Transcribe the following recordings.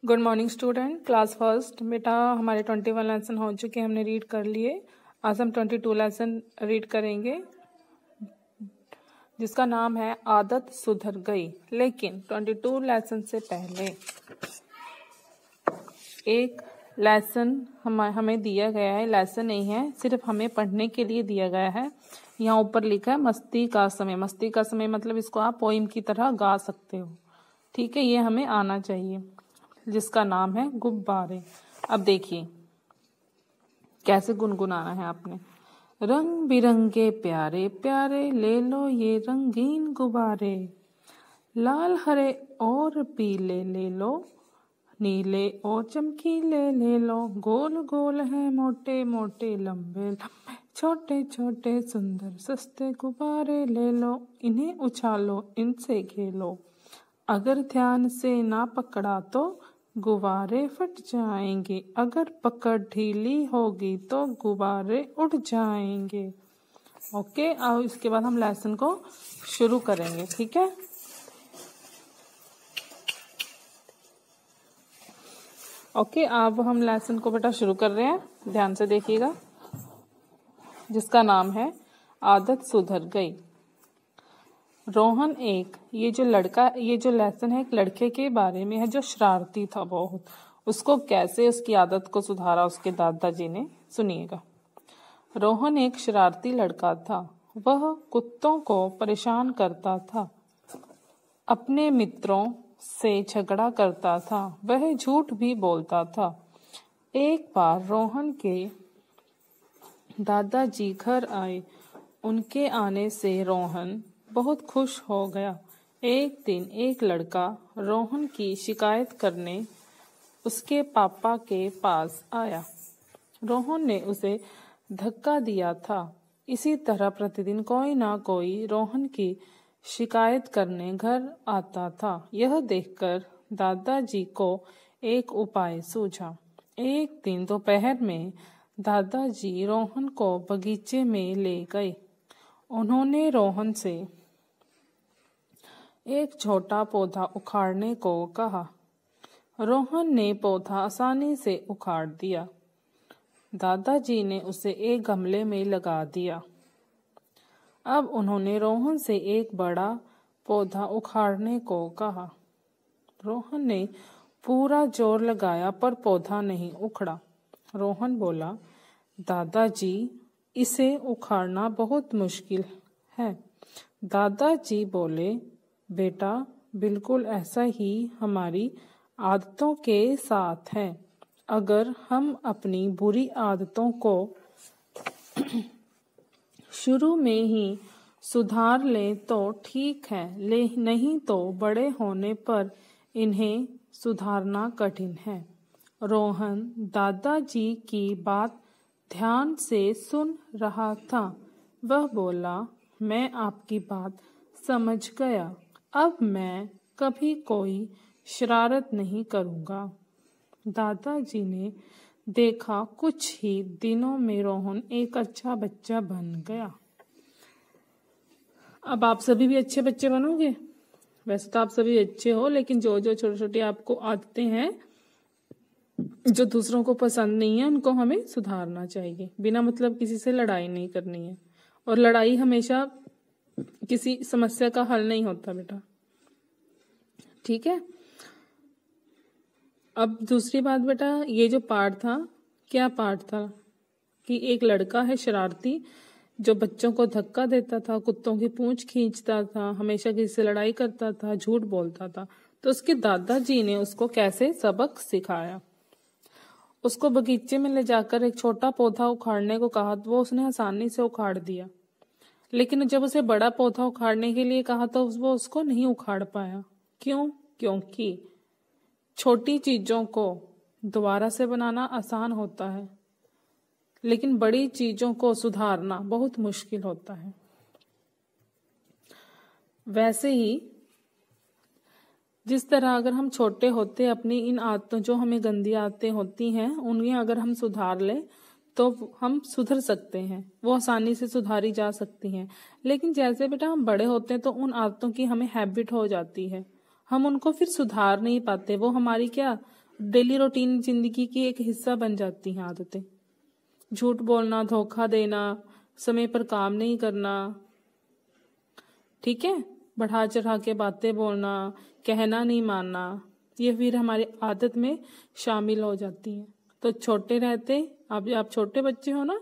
Good morning student, class first. बेटा हमारे 21 lesson हो चुके, हमने रीड कर लिए। आज हम 22 लेसन रीड करेंगे जिसका नाम है आदत सुधर गई। लेकिन 22 लेसन से पहले एक लेसन हमें दिया गया है। लेसन नहीं है, सिर्फ हमें पढ़ने के लिए दिया गया है। यहाँ ऊपर लिखा है मस्ती का समय। मस्ती का समय मतलब इसको आप पोइम की तरह गा सकते हो, ठीक है। ये हमें आना चाहिए, जिसका नाम है गुब्बारे। अब देखिए कैसे गुनगुनाना है आपने। रंग बिरंगे प्यारे प्यारे ले लो ये रंगीन गुब्बारे, लाल हरे और पीले ले लो, नीले और चमकीले ले लो, गोल गोल है मोटे मोटे लंबे लंबे छोटे छोटे सुंदर सस्ते गुब्बारे ले लो, इन्हें उछालो इनसे खेलो, अगर ध्यान से ना पकड़ा तो गुब्बारे फट जाएंगे, अगर पकड़ ढीली होगी तो गुब्बारे उड़ जाएंगे। ओके, अब इसके बाद हम लेसन को शुरू करेंगे, ठीक है। ओके, अब हम लेसन को बेटा शुरू कर रहे हैं, ध्यान से देखिएगा, जिसका नाम है आदत सुधर गई। रोहन ये जो लेसन है एक लड़के के बारे में है जो शरारती था बहुत। उसको कैसे उसकी आदत को सुधारा उसके दादाजी ने, सुनिएगा। रोहन एक शरारती लड़का था। वह कुत्तों को परेशान करता था, अपने मित्रों से झगड़ा करता था, वह झूठ भी बोलता था। एक बार रोहन के दादाजी घर आए। उनके आने से रोहन बहुत खुश हो गया। एक दिन एक लड़का रोहन की शिकायत करने उसके पापा के पास आया। रोहन ने उसे धक्का दिया था। इसी तरह प्रतिदिन कोई ना कोई रोहन की शिकायत करने घर आता था। यह देखकर दादाजी को एक उपाय सूझा। एक दिन दोपहर में दादाजी रोहन को बगीचे में ले गए। उन्होंने रोहन से एक छोटा पौधा उखाड़ने को कहा। रोहन ने पौधा आसानी से उखाड़ दिया। दादाजी ने उसे एक गमले में लगा दिया। अब उन्होंने रोहन से एक बड़ा पौधा उखाड़ने को कहा। रोहन ने पूरा जोर लगाया पर पौधा नहीं उखड़ा। रोहन बोला, दादाजी इसे उखाड़ना बहुत मुश्किल है। दादाजी बोले, बेटा बिल्कुल ऐसा ही हमारी आदतों के साथ है। अगर हम अपनी बुरी आदतों को शुरू में ही सुधार लें तो ठीक है, नहीं तो बड़े होने पर इन्हें सुधारना कठिन है। रोहन दादाजी की बात ध्यान से सुन रहा था। वह बोला, मैं आपकी बात समझ गया। अब मैं कभी कोई शरारत नहीं करूँगा। दादाजी ने देखा कुछ ही दिनों में रोहन एक अच्छा बच्चा बन गया। अब आप सभी भी अच्छे बच्चे बनोगे। वैसे तो आप सभी अच्छे हो, लेकिन जो जो छोटी छोटी आपको आदतें हैं जो दूसरों को पसंद नहीं है, उनको हमें सुधारना चाहिए। बिना मतलब किसी से लड़ाई नहीं करनी है, और लड़ाई हमेशा किसी समस्या का हल नहीं होता बेटा, ठीक है। अब दूसरी बात बेटा, ये जो पाठ था, क्या पाठ था कि एक लड़का है शरारती जो बच्चों को धक्का देता था, कुत्तों की पूंछ खींचता था, हमेशा किसी से लड़ाई करता था, झूठ बोलता था। तो उसके दादाजी ने उसको कैसे सबक सिखाया। उसको बगीचे में ले जाकर एक छोटा पौधा उखाड़ने को कहा तो वो उसने आसानी से उखाड़ दिया। लेकिन जब उसे बड़ा पौधा उखाड़ने के लिए कहा तो वो उसको नहीं उखाड़ पाया। क्यों? क्योंकि छोटी चीजों को दोबारा से बनाना आसान होता है, लेकिन बड़ी चीजों को सुधारना बहुत मुश्किल होता है। वैसे ही जिस तरह अगर हम छोटे होते अपनी इन आदतों, जो हमें गंदी आदतें होती हैं, उन्हें अगर हम सुधार ले तो हम सुधर सकते हैं, वो आसानी से सुधारी जा सकती हैं। लेकिन जैसे बेटा हम बड़े होते हैं तो उन आदतों की हमें हैबिट हो जाती है, हम उनको फिर सुधार नहीं पाते। वो हमारी क्या डेली रूटीन जिंदगी की एक हिस्सा बन जाती हैं आदतें। झूठ बोलना, धोखा देना, समय पर काम नहीं करना, ठीक है, बढ़ा चढ़ा के बातें बोलना, कहना नहीं मानना, ये फिर हमारी आदत में शामिल हो जाती हैं। तो छोटे रहते, आप छोटे बच्चे हो ना,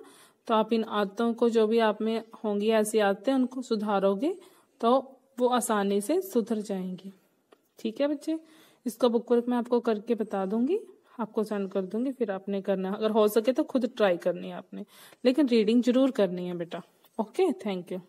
तो आप इन आदतों को, जो भी आप में होंगी ऐसी आदतें, उनको सुधारोगे तो वो आसानी से सुधर जाएंगी। ठीक है बच्चे, इसका बुक वर्क मैं आपको करके बता दूंगी, आपको सेंड कर दूंगी, फिर आपने करना है। अगर हो सके तो खुद ट्राई करनी है आपने, लेकिन रीडिंग जरूर करनी है बेटा। Okay, thank you.